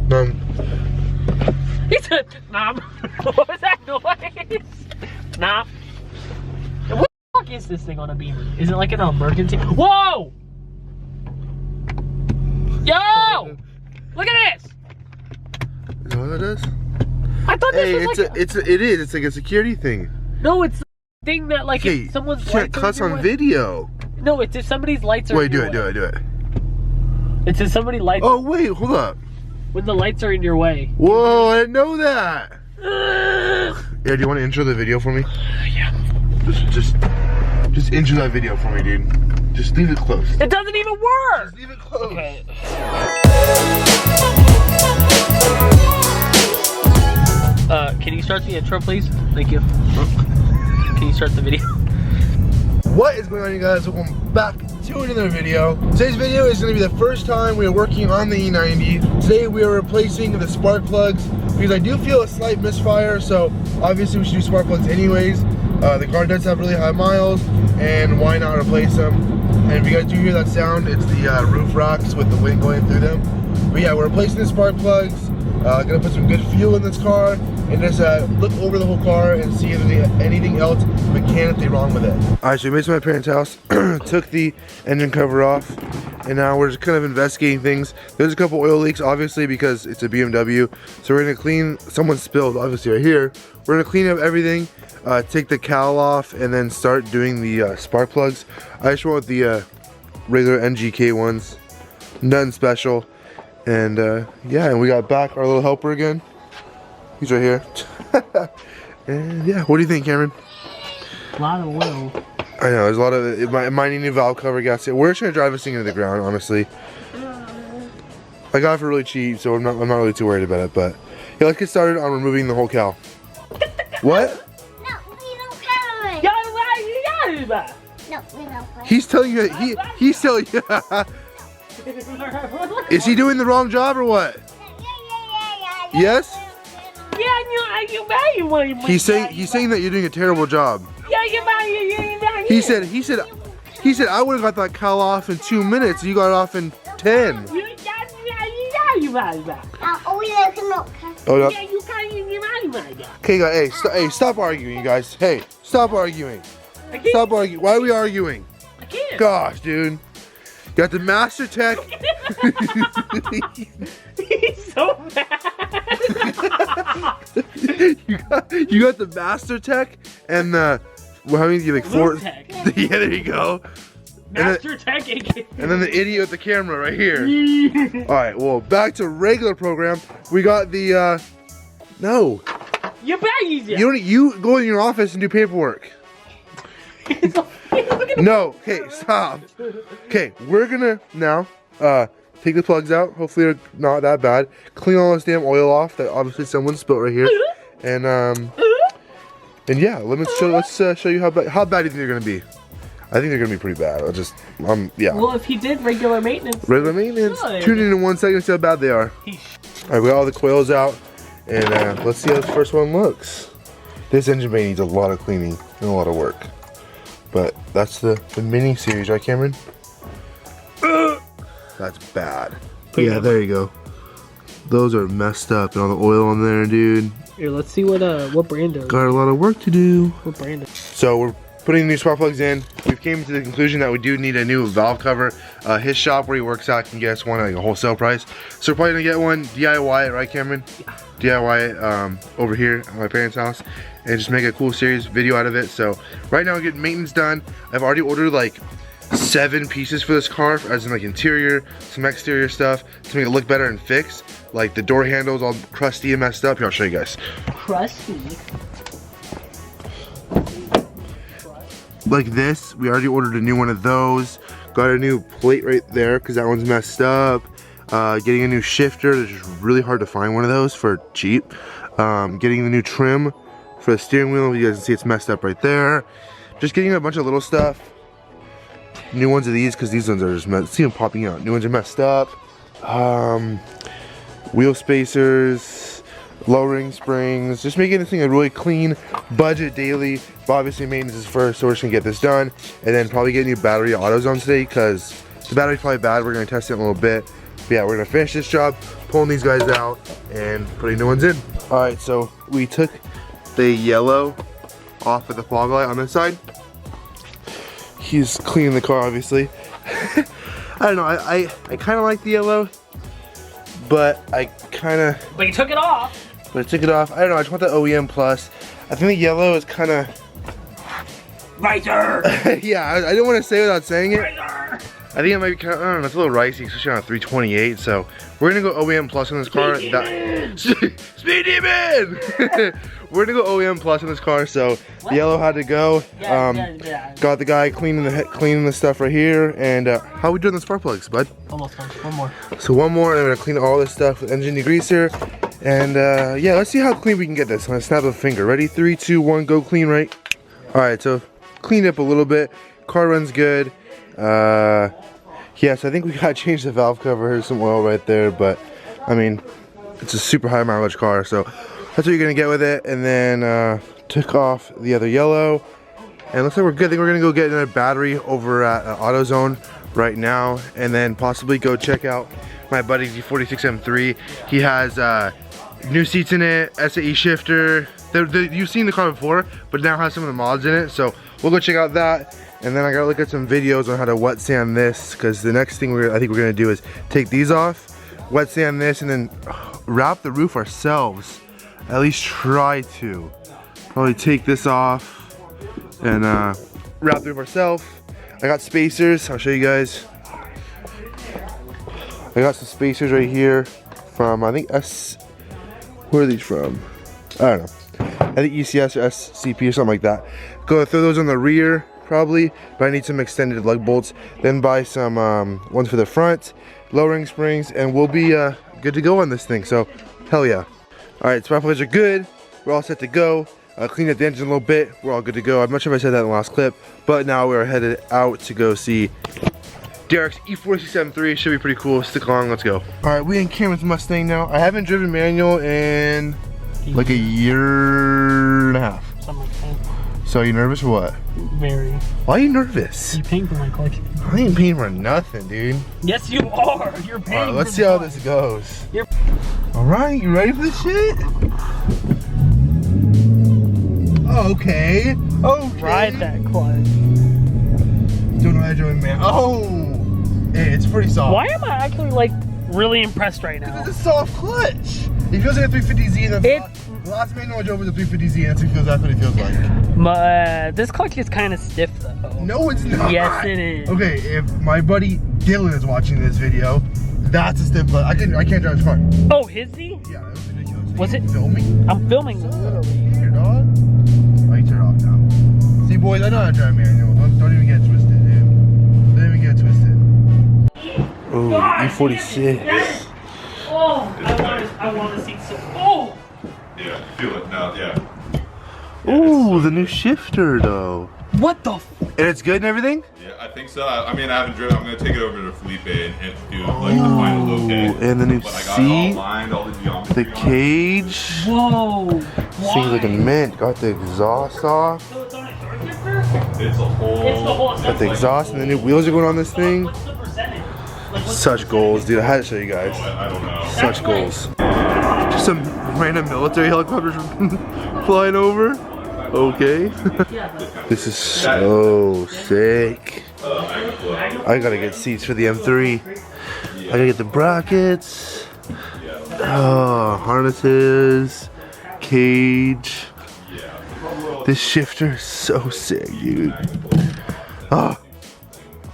None. He said, "Nom." What was that noise? Nom. What the fuck is this thing on a beamer? Is it like an emergency? Whoa! Yo! Look at this! You know what that is? I thought this was like it is. It's like a security thing. No, it's the thing that like Okay, if someone's you can't cuss on video. No, it's if somebody's lights are Wait, in do your it, way. do it, do it. It's if somebody lights Oh wait, hold up. when the lights are in your way. Whoa, I didn't know that. Yeah, do you want to intro the video for me? Yeah. Just intro that video for me, dude. Just leave it close. It doesn't even work! Just leave it close. Okay. Can you start the intro, please? Thank you. Can you start the video? What is going on, you guys? Welcome back to another video. Today's video is going to be the first time we are working on the E90. Today we are replacing the spark plugs because I do feel a slight misfire, so obviously we should do spark plugs anyways. The car does have really high miles, and why not replace them? And if you guys do hear that sound, it's the roof racks with the wind going through them. But yeah, we're replacing the spark plugs. Gonna put some good fuel in this car and just look over the whole car and see if there's anything else mechanically wrong with it. Alright, so we made it to my parents' house, took the engine cover off, and now we're just kind of investigating things. There's a couple oil leaks, obviously, because it's a BMW. So we're gonna clean, someone spilled, obviously right here. We're gonna clean up everything, take the cowl off, and then start doing the spark plugs. I just went with the regular NGK ones, nothing special. And yeah, and we got back our little helper again. He's right here. And yeah, what do you think, Cameron? A lot of oil. I know, there's a lot of it. Might need a new valve cover, gasket. We're just gonna drive this thing into the ground, honestly. I got it for really cheap, so I'm not really too worried about it. But yeah, let's get started on removing the whole cowl. What? No, we don't care. No, we don't care. He's telling you that he's telling you. Is he doing the wrong job or what? Yeah. Yes? Yeah, He's saying that you're doing a terrible job. He said I would have got that cowl off in 2 minutes. You got it off in 10. Oh, no. Okay, guys. Hey, stop arguing, you guys. Hey, stop arguing. Stop arguing. Why are we arguing? I can't. Gosh, dude. You got the Master Tech. He's so mad. you got the Master Tech and the how many do you like four? Tech. Yeah, there you go. Master Tech. And then the idiot with the camera right here. All right, well, back to regular program. We got the no. Your baggies. You go in your office and do paperwork. No, okay, stop. Okay, we're gonna now take the plugs out. Hopefully they're not that bad. Clean all this damn oil off that obviously someone spilled right here. And yeah, let's show you how bad you think they're gonna be. I think they're gonna be pretty bad. Yeah. Well, if he did regular maintenance. Regular maintenance. Good. Tune in 1 second, see how bad they are. Alright, we got all the coils out, and let's see how this first one looks. This engine bay needs a lot of cleaning and a lot of work. But that's the mini series, right, Cameron? That's bad. Yeah, there you go. Those are messed up and all the oil on there, dude. Here, let's see what brand is. Got a lot of work to do. What brand is? So we're putting new spark plugs in. We've came to the conclusion that we do need a new valve cover. His shop where he works at can get us one at like a wholesale price. So we're probably gonna get one DIY, right, Cameron? Yeah. DIY over here at my parents' house and just make a cool series video out of it. So right now we're getting maintenance done. I've already ordered like 7 pieces for this car, as in like interior, some exterior stuff to make it look better and fix. Like the door handles all crusty and messed up. Here, I'll show you guys. Crusty. Like this, we already ordered a new one of those. Got a new plate right there because that one's messed up. Getting a new shifter. It's just really hard to find one of those for cheap. Getting the new trim for the steering wheel. You guys can see it's messed up right there. Just getting a bunch of little stuff. New ones of these because these ones are just messed. See them popping out. New ones are messed up. Wheel spacers, lowering springs. Just making this thing a really clean budget daily. But obviously maintenance is first, so we're just gonna get this done, and then probably get new battery autos on today because The battery's probably bad. We're gonna test it in a little bit. But yeah, we're gonna finish this job, pulling these guys out and putting new ones in. All right, so we took the yellow off of the fog light on this side. He's cleaning the car, obviously. I don't know, I kind of like the yellow, but But you took it off. But I took it off. I don't know, I just want the OEM Plus. I think the yellow is kind of... Ricer! Yeah, I don't want to say without saying it. Ricer! I think it might be kind of, I don't know, it's a little ricey, especially on a 328, so we're gonna go OEM Plus in this car. Speed Demon! We're gonna go OEM Plus in this car, so the yellow had to go. Yeah. Got the guy cleaning the stuff right here, and how are we doing the spark plugs, bud? Almost done. One more. So one more, and I'm gonna clean all this stuff with engine degreaser, and yeah, let's see how clean we can get this. I'm gonna snap a finger. Ready? 3, 2, 1, go clean, right? All right, so cleaned up a little bit. Car runs good. Yes, I think we gotta change the valve cover. Here's some oil right there, but I mean, it's a super high mileage car, so that's what you're gonna get with it. And then took off the other yellow, and looks like we're good. I think we're gonna go get another battery over at AutoZone right now, and then possibly go check out my buddy's E46 M3. He has new seats in it, SAE shifter. You've seen the car before, but now has some of the mods in it, so we'll go check out that. And then I gotta look at some videos on how to wet sand this, because the next thing I think we're gonna do is take these off, wet sand this, and then wrap the roof ourselves. At least try to. Probably take this off and wrap the roof ourselves. I got spacers, I'll show you guys. I got some spacers right here from, I think where are these from? I don't know. I think ECS or SCP or something like that. Go throw those on the rear, probably, but I need some extended lug bolts. Then buy some ones for the front, lowering springs, and we'll be good to go on this thing. So, hell yeah. All right, spark plugs are good. We're all set to go. Cleaned up the engine a little bit. We're all good to go. I'm not sure if I said that in the last clip, but now we're headed out to go see Derek's E46 M3. Should be pretty cool. Stick along, let's go. All right, we in Cameron's Mustang now. I haven't driven manual in like a year and a half. Something like that. So you nervous or what? Very. Why are you nervous? You paying for my collection. I ain't paying for nothing, dude. Yes, you are. You're paying. All right, let's for see how this goes. All right, you ready for this shit? Okay. Okay. Ride that clutch. Don't know how to do it, man. Oh, hey, it's pretty soft. Why am I actually like really impressed right now? It's a soft clutch. It feels like a 350Z, and the last manual I drove was a 350Z, and that's what it feels like. This clutch is kind of stiff though. No, it's not. Yes, it is. Okay, if my buddy Dylan is watching this video, that's a stiff clutch. I can't drive his car. Oh, his Z? Yeah, that was ridiculous. Was it filming? I'm filming literally. Here, dog. Oh, you turn it off now. See, boys, I know how to drive manual. Don't even get it twisted, dude. Don't even get it twisted. Oh, E46. Yes. Oh, I want to see so. Oh. Yeah, feel it now. Yeah. Ooh, the new shifter though. What the? And it's good and everything? Yeah, I think so. I mean, I haven't driven. I'm gonna take it over to Felipe and do like the final okay. And the new but I got seat, it all lined, all the geometry. the cage. Whoa. Seems like a mint. Got the exhaust off. So it's on a short shifter? It's a whole. It's the whole. Got the exhaust and the new wheels are going on this thing. What's the percentage? Like, what's Such goals, dude. I had to show you guys. I don't know. Such goals. Just some random military helicopters flying over. Okay. This is so sick. I gotta get seats for the M3. I gotta get the brackets. Oh, harnesses, cage. This shifter is so sick, dude. Oh.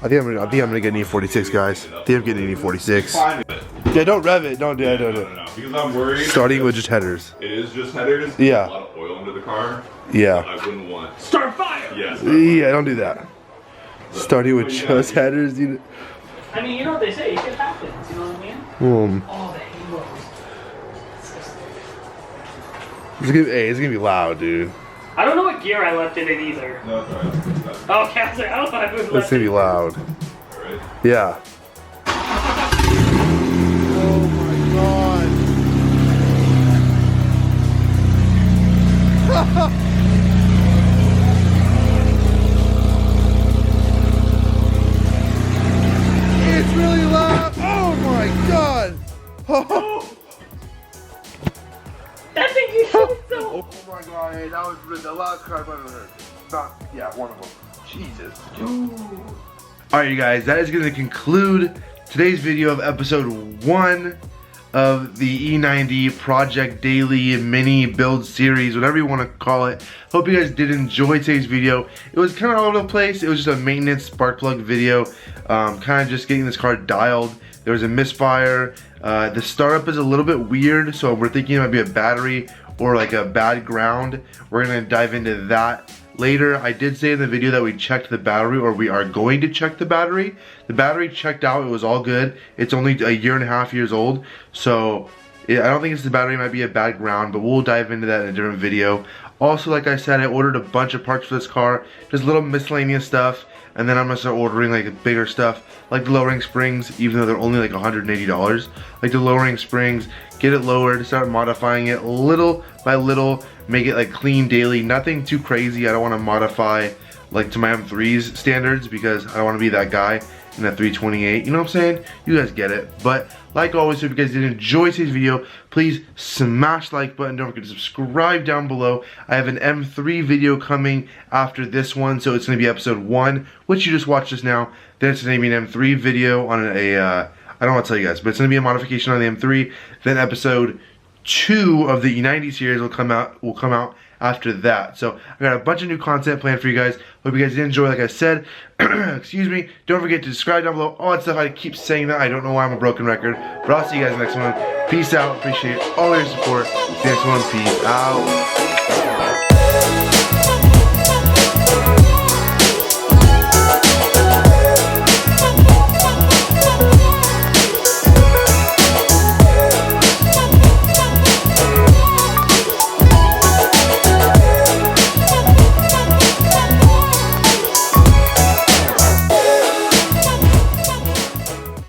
I think I'm gonna get an E46, guys. I think I'm getting an E46. Yeah, don't rev it. Don't do it. Don't do it. No, because I'm worried. Starting with just headers. It is just headers. Yeah. A lot of oil under the car. Yeah. I wouldn't want. Start fire! Yes. Yeah, don't do that. Starting with just headers, dude. I mean, you know what they say, shit happens, you know what I mean? Oh, the halos. It's gonna be loud, dude. I don't know what gear I left it in either. No, it's alright. Oh, okay, I was like, I don't know if it was It's left gonna be in. loud. Alright. Yeah. Oh my god. That thing you shoot so. Oh my god, hey, that was the last car I've ever heard. Not, yeah, one of them. Jesus. Alright, you guys, that is going to conclude today's video of episode 1 of the E90 Project Daily Mini Build Series, whatever you want to call it. Hope you guys did enjoy today's video. It was kind of all over the place. It was just a maintenance spark plug video, kind of just getting this car dialed. There was a misfire. The startup is a little bit weird, so we're thinking it might be a battery or like a bad ground. We're going to dive into that later. I did say in the video that we checked the battery, or we are going to check the battery. The battery checked out, it was all good. It's only a 1.5 years old, so I don't think it's the battery, it might be a bad ground, but we'll dive into that in a different video. Also, like I said, I ordered a bunch of parts for this car, just little miscellaneous stuff, and then I'm gonna start ordering like bigger stuff, like the lowering springs, even though they're only like $180. Like the lowering springs, get it lowered, start modifying it little by little, make it like clean daily, nothing too crazy. I don't wanna modify like to my M3's standards because I don't wanna be that guy in a 328, you know what I'm saying? You guys get it. But like always, if you guys did enjoy today's video, please smash the like button. Don't forget to subscribe down below. I have an M3 video coming after this one, so it's gonna be episode 1, which you just watched just now. Then it's gonna be an M3 video on a, I don't want to tell you guys, but it's gonna be a modification on the M3. Then episode 2 of the E90 series will come out after that. So I got a bunch of new content planned for you guys. Hope you guys did enjoy, like I said. Excuse me. Don't forget to subscribe down below. All that stuff. I keep saying that. I don't know why I'm a broken record. But I'll see you guys in the next one. Peace out. Appreciate all your support. See you next one. Peace out.